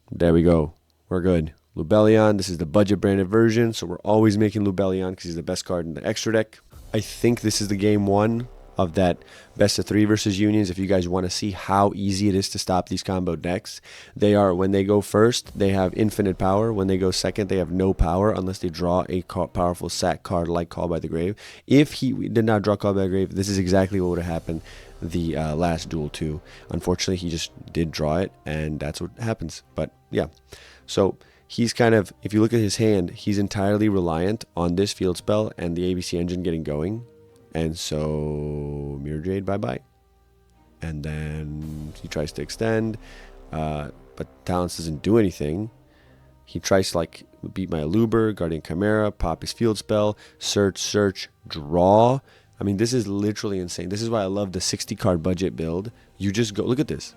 There we go. We're good. Lubellion, this is the budget branded version, so we're always making Lubellion because he's the best card in the extra deck. I think this is the game 1 of that best of 3 versus unions. If you guys want to see how easy it is to stop these combo decks, when they go first, they have infinite power. When they go second, they have no power unless they draw a powerful sack card like Call by the Grave. If he did not draw Call by the Grave, this is exactly what would have happened the last duel too. Unfortunately, he just did draw it, and that's what happens. But yeah, so he's kind of, if you look at his hand, he's entirely reliant on this field spell and the ABC engine getting going. And so Mirror Jade, bye-bye. And then he tries to extend, but Talents doesn't do anything. He tries to like beat my Luber, Guardian Chimera, pop his field spell, search, draw. I mean, this is literally insane. This is why I love the 60 card budget build. You just go, look at this.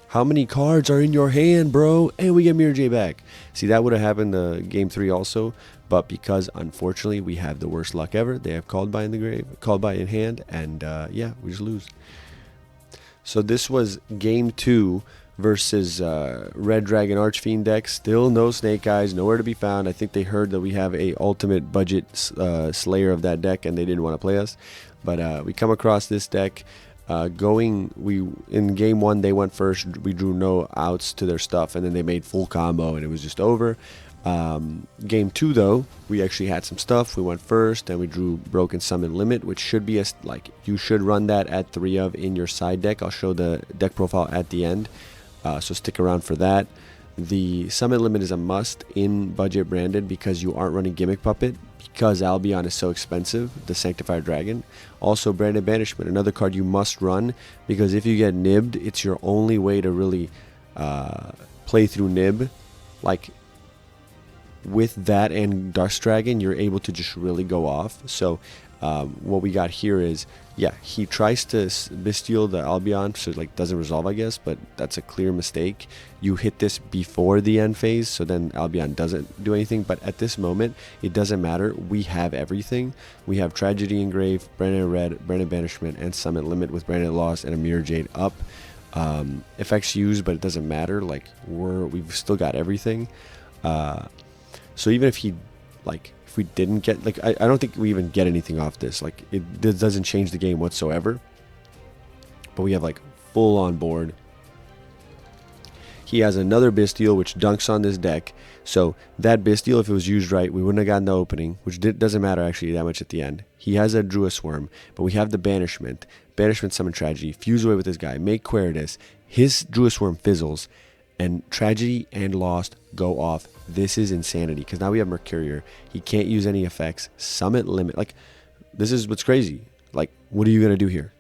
How many cards are in your hand, bro? And we get Mirror J back. See, that would have happened game 3 also. But because, unfortunately, we have the worst luck ever. They have Called by in the grave, Called by in hand. And, yeah, we just lose. So this was game 2 versus Red Dragon Archfiend deck. Still no Snake Eyes. Nowhere to be found. I think they heard that we have a ultimate budget slayer of that deck. And they didn't want to play us. But we come across this deck. In game 1 they went first. We drew no outs to their stuff, and then they made full combo, and it was just over. Game 2 though, we actually had some stuff. We went first, and we drew Broken Summon Limit, which should be like you should run that at 3 of in your side deck. I'll show the deck profile at the end, so stick around for that. The Summon Limit is a must in budget branded because you aren't running Gimmick Puppet, because Albion is so expensive, the Sanctified Dragon. Also Branded Banishment, another card you must run, because if you get nibbed, it's your only way to really play through nib. Like with that and Dust Dragon, you're able to just really go off. So what we got here is, yeah, he tries to Bestial the Albion, so it like doesn't resolve, I guess, but that's a clear mistake. You hit this before the end phase, so then Albion doesn't do anything. But at this moment, it doesn't matter. We have everything. We have Tragedy Engraved, Branded Red, Branded Banishment, and Summit Limit with Branded Lost and a Mirror Jade up. Effects used, but it doesn't matter. Like we've still got everything. So even if he, like, if we didn't get, like, I don't think we even get anything off this. Like, this doesn't change the game whatsoever. But we have, like, full on board. He has another Bestial, which dunks on this deck. So that Bestial, if it was used right, we wouldn't have gotten the opening, which doesn't matter, actually, that much at the end. He has a Druid Swarm, but we have the Banishment. Banishment, Summon Tragedy. Fuse away with this guy. Make Queritus. His Druid Swarm fizzles. And Tragedy and Lost go off. This is insanity, because now we have Mercurier. He can't use any effects. Summit Limit. Like, this is what's crazy. Like, what are you going to do here?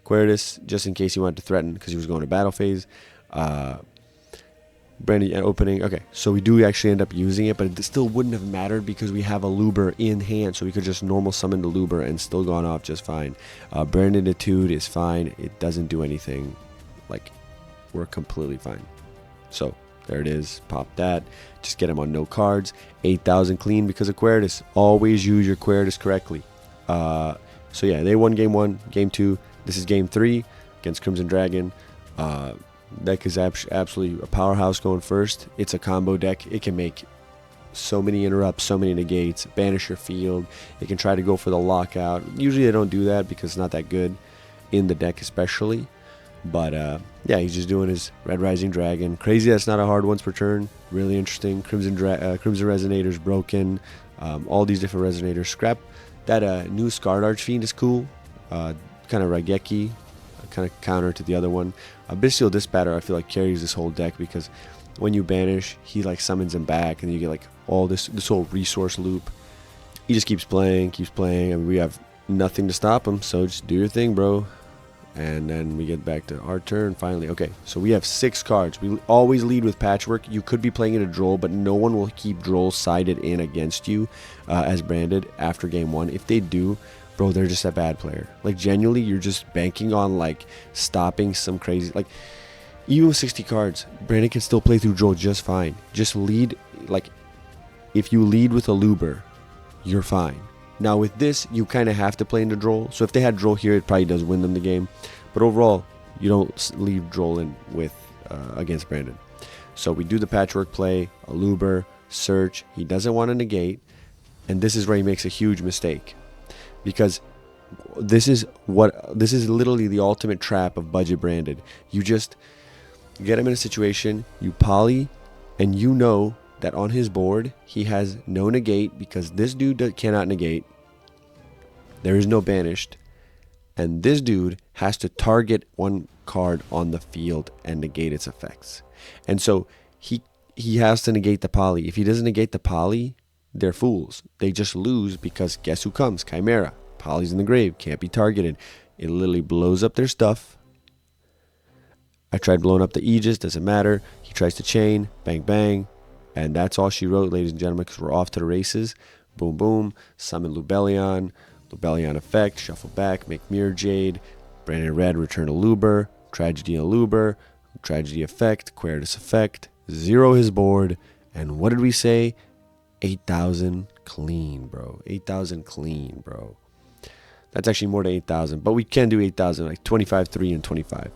Queritus, just in case he wanted to threaten, because he was going to battle phase. Brandy opening. Okay, so we do actually end up using it, but it still wouldn't have mattered because we have a Luber in hand, so we could just normal summon the Luber and still gone off just fine. Branded Etude is fine. It doesn't do anything. Like, we're completely fine. So there it is. Pop that. Just get him on no cards. 8,000 clean because of Queritus. Always use your Queritus correctly. So yeah, they won game 1. Game 2. This is game 3 against Crimson Dragon. Deck is absolutely a powerhouse going first. It's a combo deck. It can make so many interrupts, so many negates, banish your field. It can try to go for the lockout. Usually they don't do that because it's not that good in the deck especially. But yeah, he's just doing his Red Rising Dragon. Crazy that's not a hard once per turn. Really interesting. Crimson Resonator's broken. All these different Resonators. Scrap that new Scarred Archfiend is cool. Kind of Raigeki. Kind of counter to the other one. Bestial Dispatter I feel like carries this whole deck because when you banish, he like summons him back and you get like all this whole resource loop. He just keeps playing. I mean, we have nothing to stop him, so just do your thing, bro. And then we get back to our turn finally. Okay, so we have 6 cards. We always lead with Patchwork. You could be playing it a Droll, but no one will keep Droll sided in against you as branded after game 1. If they do, bro, they're just a bad player. Like, genuinely, you're just banking on, like, stopping some crazy... Like, even with 60 cards, Brandon can still play through Droll just fine. Just lead... Like, if you lead with a Luber, you're fine. Now with this, you kind of have to play into Droll. So if they had Droll here, it probably does win them the game. But overall, you don't leave Droll in with against Brandon. So we do the Patchwork play, a Luber, search. He doesn't want to negate. And this is where he makes a huge mistake. Because this is literally the ultimate trap of budget branded. You just get him in a situation, you poly, and you know that on his board, he has no negate because this dude cannot negate. There is no banished. And this dude has to target one card on the field and negate its effects. And so he has to negate the poly. If he doesn't negate the poly, they're fools. They just lose because guess who comes? Chimera. Poly's in the grave. Can't be targeted. It literally blows up their stuff. I tried blowing up the Aegis. Doesn't matter. He tries to chain. Bang, bang. And that's all she wrote, ladies and gentlemen, because we're off to the races. Boom, boom. Summon Lubellion. Lubellion effect. Shuffle back. Make Mirror Jade. Branded Red. Return a Luber. Tragedy a Luber. Tragedy effect. Queritus effect. Zero his board. And what did we say? 8,000 clean, bro. 8,000 clean, bro. That's actually more than 8,000. But we can do 8,000. Like 25, 3, and 25.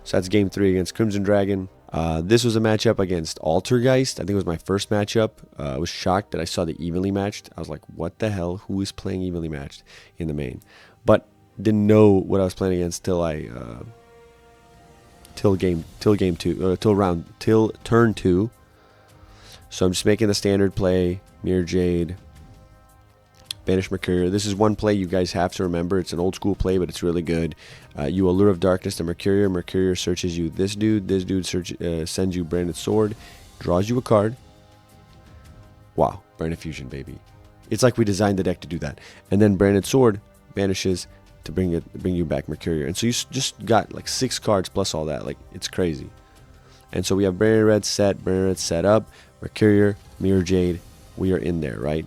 So that's game 3 against Crimson Dragon. This was a matchup against Altergeist. I think it was my first matchup. I was shocked that I saw the evenly matched. I was like, what the hell? Who is playing evenly matched in the main? But didn't know what I was playing against till turn 2. So I'm just making the standard play, Mirror Jade, Banish Mercurial. This is one play you guys have to remember. It's an old school play, but it's really good. You Allure of Darkness to Mercurial. Mercurial searches you this dude. This dude sends you Branded Sword, draws you a card. Wow, Branded Fusion, baby. It's like we designed the deck to do that. And then Branded Sword banishes to bring you back Mercurial. And so you just got like 6 cards plus all that. Like, it's crazy. And so we have Branded Red set up, Mercurial, Mirror Jade. We are in there, right?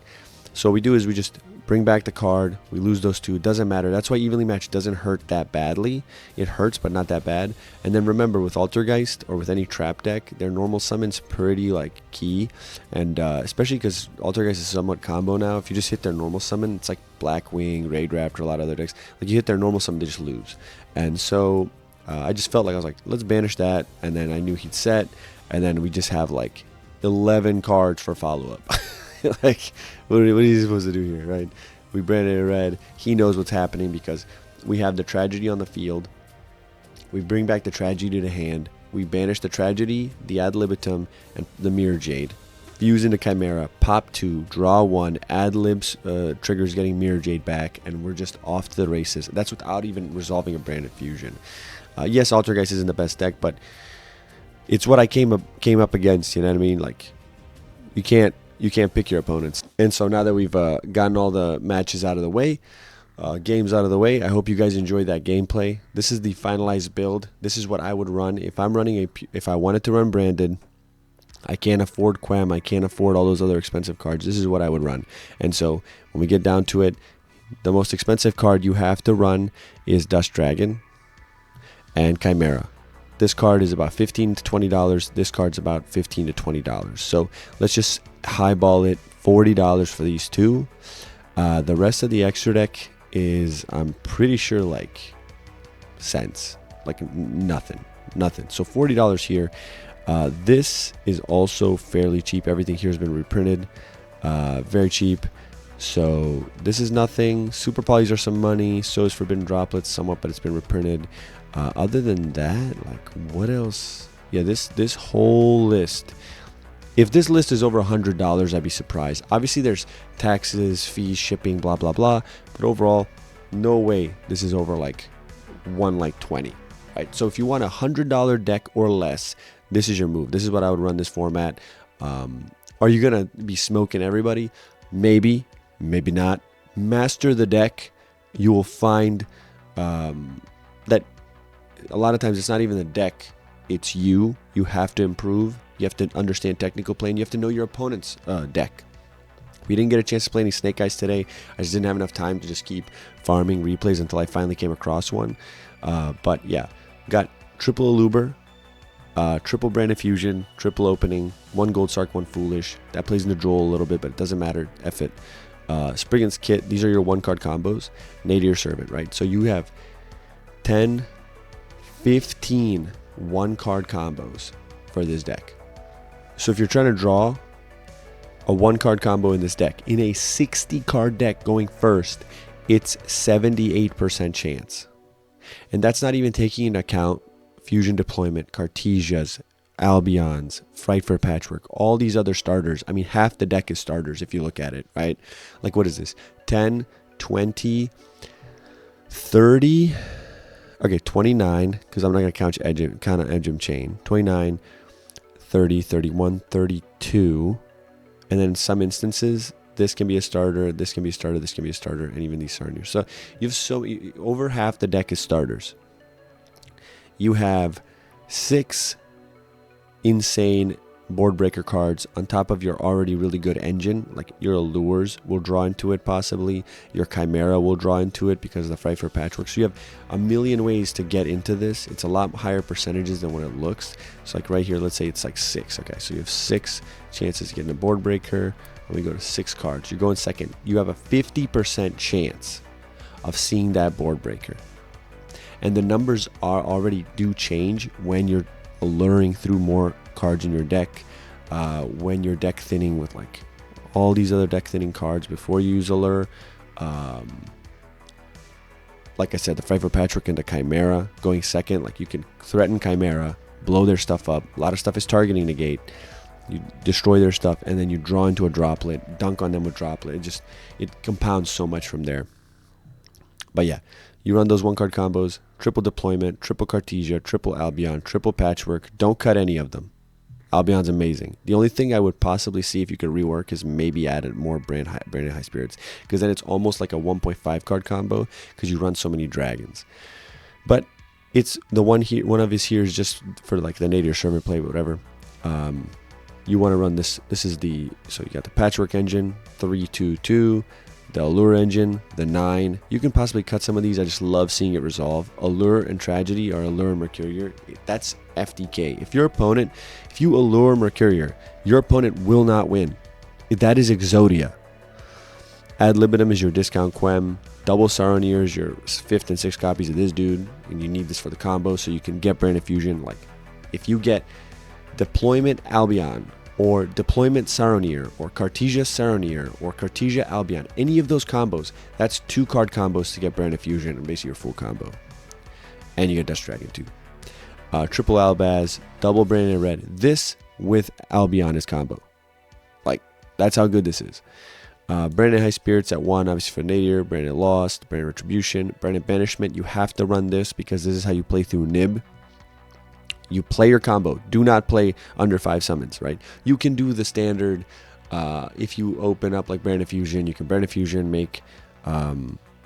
So what we do is we just bring back the card. We lose those 2. It doesn't matter. That's why Evenly Matched doesn't hurt that badly. It hurts, but not that bad. And then remember, with Altergeist or with any trap deck, their normal summon's pretty like key. And especially because Altergeist is somewhat combo now. If you just hit their normal summon, it's like Blackwing, Raid Raptor, a lot of other decks. Like, you hit their normal summon, they just lose. And so I just felt like, I was like, let's banish that. And then I knew he'd set. And then we just have like 11 cards for follow-up. Like, what are you supposed to do here, right? We branded a red. He knows what's happening because we have the Tragedy on the field. We bring back the Tragedy to hand. We banish the Tragedy, the Ad Libitum, and the Mirror Jade. Fuse into Chimera, pop 2, draw 1, Ad Libs triggers getting Mirror Jade back, and we're just off to the races. That's without even resolving a Branded Fusion. Yes, Altergeist isn't the best deck, but it's what I came up against, you know what I mean? Like, you can't pick your opponents. And so now that we've gotten all the matches out of the way, games out of the way, I hope you guys enjoyed that gameplay. This is the finalized build. This is what I would run if I wanted to run branded. I can't afford Quem. I can't afford all those other expensive cards. This is what I would run. And so when we get down to it, the most expensive card you have to run is Dust Dragon and Chimera. This card is about $15 to $20. This card's about $15 to $20. So let's just highball it, $40 for these 2. The rest of the extra deck is, I'm pretty sure, like cents, like nothing. So $40 here. This is also fairly cheap. Everything here has been reprinted, very cheap. So this is nothing. Super Polys are some money. So is Forbidden Droplets somewhat, but it's been reprinted. Other than that, like, what else? Yeah, this whole list. If this list is over $100, I'd be surprised. Obviously, there's taxes, fees, shipping, blah, blah, blah. But overall, no way this is over like 120, right? So if you want a $100 deck or less, this is your move. This is what I would run this format. Are you going to be smoking everybody? Maybe, maybe not. Master the deck. You will find that a lot of times it's not even the deck. It's you. You have to improve. You have to understand technical play, and you have to know your opponent's deck. We didn't get a chance to play any Snake Eyes today. I just didn't have enough time to just keep farming replays until I finally came across one. But yeah, got triple Aluber, triple Branded Fusion, triple Opening, 1 Gold Sark, 1 Foolish. That plays into Joel a little bit, but it doesn't matter. F it. Spriggan's Kit. These are your 1-card combos. Nadir Servant, right? So you have 10, 15 1-card combos for this deck. So if you're trying to draw a 1-card combo in this deck, in a 60-card deck going first, it's 78% chance. And that's not even taking into account Fusion Deployment, Cartesias, Albions, Fright for Patchwork, all these other starters. I mean, half the deck is starters if you look at it, right? Like, what is this? 10, 20, 30... Okay, 29, because I'm not going to count Edgem Chain. 29, 30, 31, 32. And then in some instances, this can be a starter, this can be a starter, this can be a starter, and even these starters. So you have over half the deck is starters. You have 6 insane board breaker cards on top of your already really good engine. Like, your Allures will draw into it possibly. Your Chimera will draw into it because of the Fright for Patchwork. So you have a million ways to get into this. It's a lot higher percentages than what it looks. So like right here, let's say it's like 6. Okay, so you have 6 chances to get in a board breaker. And we go to 6 cards. You're going second. You have a 50% chance of seeing that board breaker. And the numbers already do change when you're alluring through more cards in your deck, when you're deck thinning with like all these other deck thinning cards before you use Allure. Like I said, the Fright for Patchwork and the Chimera going second. Like, you can threaten Chimera, blow their stuff up. A lot of stuff is targeting negate. You destroy their stuff, and then you draw into a droplet, dunk on them with droplet. It compounds so much from there. But yeah, you run those 1-card combos, triple deployment, triple Cartesia, triple Albion, triple patchwork. Don't cut any of them. Albion's amazing. The only thing I would possibly see if you could rework is maybe add more branded high spirits, because then it's almost like a 1.5 card combo because you run so many dragons. But it's the one here. One of his here is just for like the nadir Sherman play, whatever. You want to run this. This is so you got the patchwork engine, 3-2-2, the allure engine, the 9. You can possibly cut some of these. I just love seeing it resolve. Allure and tragedy, or allure and mercurier. That's FDK. If you allure mercurier, your opponent will not win. That is Exodia. Ad libitum is your discount Quem. Double Saronir is your 5th and 6th copies of this dude, and you need this for the combo so you can get branded fusion. Like if you get deployment Albion, or deployment Saronir, or Cartesia Saronir, or Cartesia Albion, any of those combos, that's 2-card combos to get branded fusion and basically your full combo. And you get Dust Dragon too. Triple Albaz, double branded red. This with Albion is combo. Like, that's how good this is. Branded High Spirits at 1, obviously for Nadir. Branded Lost, Branded Retribution, Branded Banishment. You have to run this because this is how you play through Nib. You play your combo. Do not play under 5 summons, right? You can do the standard. If you open up like Branded Fusion, you can Branded Fusion, make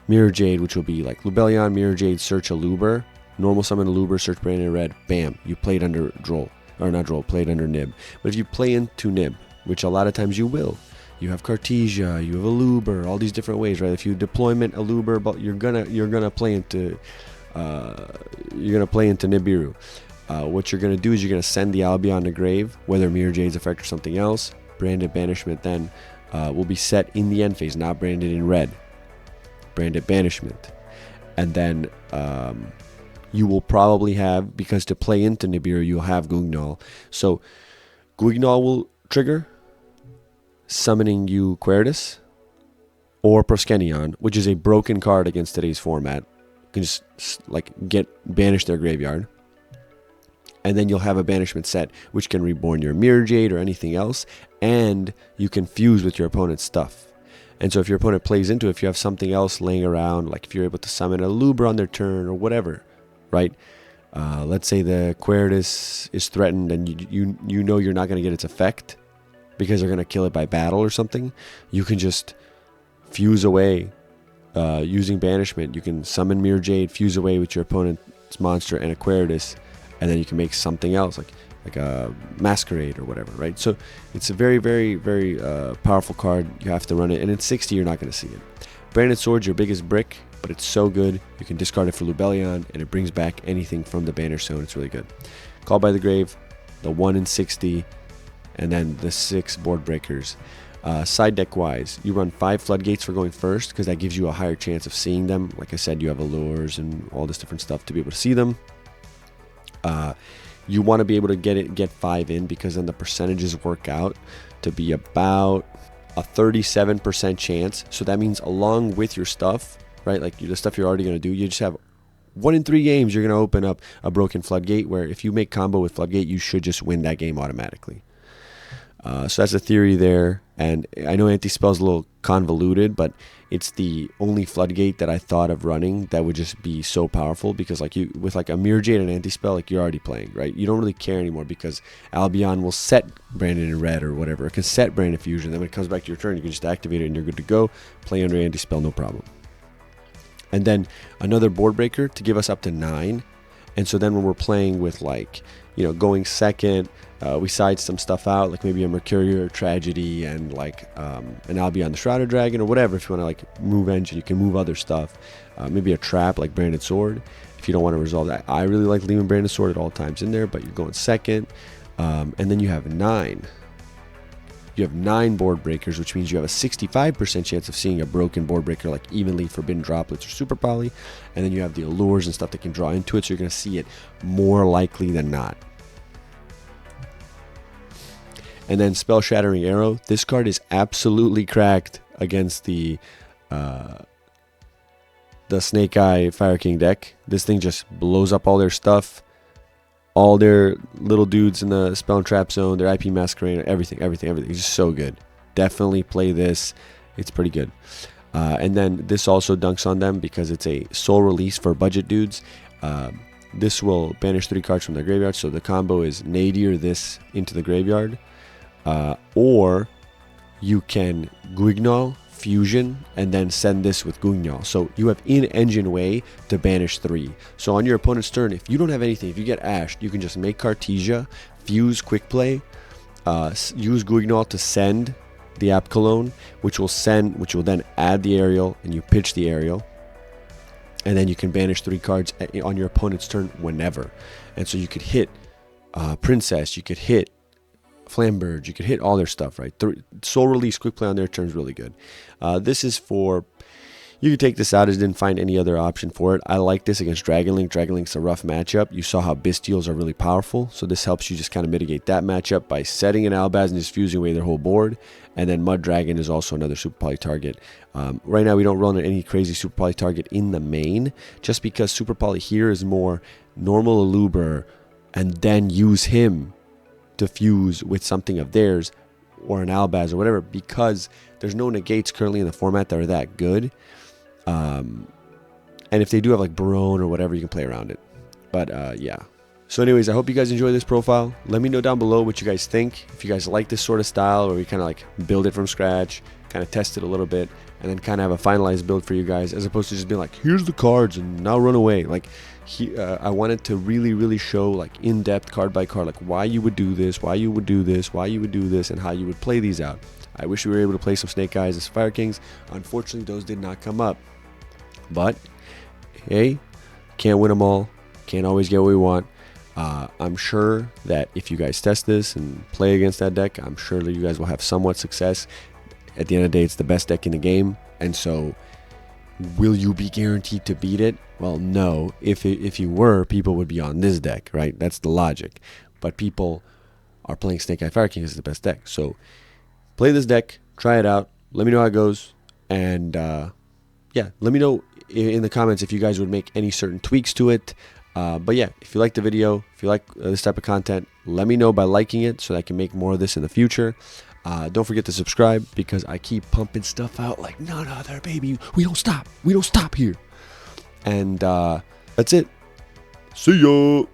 Mirror Jade, which will be like Lubellion, Mirror Jade, search a Luber. Normal summon a Luber, search Branded Red. Bam. You played under Droll. Or not Droll, played under Nib. But if you play into Nib, which a lot of times you will, you have Cartesia, you have a Luber, all these different ways, right? If you deployment a Luber, but you're gonna play into Nibiru. What you're gonna do is you're gonna send the Albion to grave, whether Mirror Jade's effect or something else. Branded Banishment then will be set in the end phase, not branded in red. Branded Banishment, and then you will probably have, because to play into Nibiru you'll have Guignol. So Guignol will trigger summoning you Quertus or Proskenion, which is a broken card against today's format. You can just like banish their graveyard, and then you'll have a banishment set which can reborn your Mirror Jade or anything else, and you can fuse with your opponent's stuff. And so if your opponent plays into it, if you have something else laying around, like if you're able to summon a Luber on their turn or whatever, right? Let's say the Quertus is threatened and you know you're not going to get its effect because they're going to kill it by battle or something. You can just fuse away using banishment. You can summon Mirror Jade, fuse away with your opponent's monster and a Quertus, and then you can make something else like a Masquerade or whatever, right? So it's a very, very, very powerful card. You have to run it, and in 60 you're not going to see it. Branded Sword's your biggest brick, but it's so good. You can discard it for Lubellion, and it brings back anything from the Banish Zone. It's really good. Call by the Grave, the 1 in 60, and then the 6 board breakers. Side deck wise, you run 5 Floodgates for going first because that gives you a higher chance of seeing them. Like I said, you have allures and all this different stuff to be able to see them. You want to be able to get 5 in because then the percentages work out to be about a 37% chance. So that means along with your stuff, right, like the stuff you're already going to do, you just have 1 in 3 games you're going to open up a broken Floodgate, where if you make combo with Floodgate, you should just win that game automatically. So that's the theory there. And I know anti-spell's a little convoluted, but it's the only Floodgate that I thought of running that would just be so powerful, because like you with like a Mirror Jade and anti-spell, like you're already playing, right? You don't really care anymore because Albion will set Branded in red or whatever. It can set Branded Fusion. Then when it comes back to your turn, you can just activate it and you're good to go. Play under anti-spell, no problem. And then another board breaker to give us up to 9. And so then when we're playing with like, you know, going second, we side some stuff out, like maybe a Mercurial Tragedy and like an Albion the Shrouded Dragon or whatever. If you want to like move engine, you can move other stuff. Maybe a trap like Branded Sword if you don't want to resolve that. I really like leaving Branded Sword at all times in there, but you're going second. And then you have 9. You have 9 board breakers, which means you have a 65% chance of seeing a broken board breaker like Evenly, Forbidden Droplets, or Super Poly. And then you have the allures and stuff that can draw into it, so you're going to see it more likely than not. And then Spell Shattering Arrow. This card is absolutely cracked against the Snake Eye Fire King deck. This thing just blows up all their stuff. all their little dudes in the spell and trap zone, their IP masquerade, everything. It's just so good. Definitely play this. It's pretty good. And then this also dunks on them because it's a soul release for budget dudes. This will banish 3 cards from their graveyard. So the combo is nadir this into the graveyard. Or you can Yugioh, fusion, and then send this with Yugioh. So you have in-engine way to banish 3. So on your opponent's turn, if you don't have anything, if you get ashed, you can just make Cartesia, fuse quick play, use Yugioh to send the app cologne, which will then add the aerial, and you pitch the aerial. And then you can banish 3 cards on your opponent's turn whenever. And so you could hit Princess, you could hit Flambird, you could hit all their stuff, right? Soul release quick play on their turn is really good. This is for, you could take this out. I didn't find any other option for it. I like this against Dragonlink. Dragonlink's a rough matchup. You saw how Bestials are really powerful, so this helps you just kind of mitigate that matchup by setting an Albaz and just fusing away their whole board. And then Mud Dragon is also another super poly target. Right now we don't run any crazy super poly target in the main, just because super poly here is more normal Aluber, and then use him to fuse with something of theirs or an Albaz or whatever, because there's no negates currently in the format that are that good. And if they do have like Barone or whatever, you can play around it. But yeah. So anyways, I hope you guys enjoy this profile. Let me know down below what you guys think. If you guys like this sort of style, where we kind of like build it from scratch, kind of test it a little bit, and then kind of have a finalized build for you guys, as opposed to just being like, here's the cards and now run away. Like, I wanted to really show like in-depth card by card, like why you would do this, why you would do this, why you would do this, and how you would play these out. I wish we were able to play some Snake Eyes and Fire Kings. Unfortunately, those did not come up. But hey, can't win them all. Can't always get what we want. I'm sure that if you guys test this and play against that deck, I'm sure that you guys will have somewhat success. At the end of the day, it's the best deck in the game, and so will you be guaranteed to beat it? Well, no. If you were, people would be on this deck, right? That's the logic. But people are playing Snake Eye Fire King as the best deck. So play this deck, try it out, let me know how it goes, and yeah, let me know in the comments if you guys would make any certain tweaks to it. But yeah, if you like the video, if you like this type of content, let me know by liking it so that I can make more of this in the future. Don't forget to subscribe, because I keep pumping stuff out like none other, baby. We don't stop. We don't stop here. And that's it. See ya.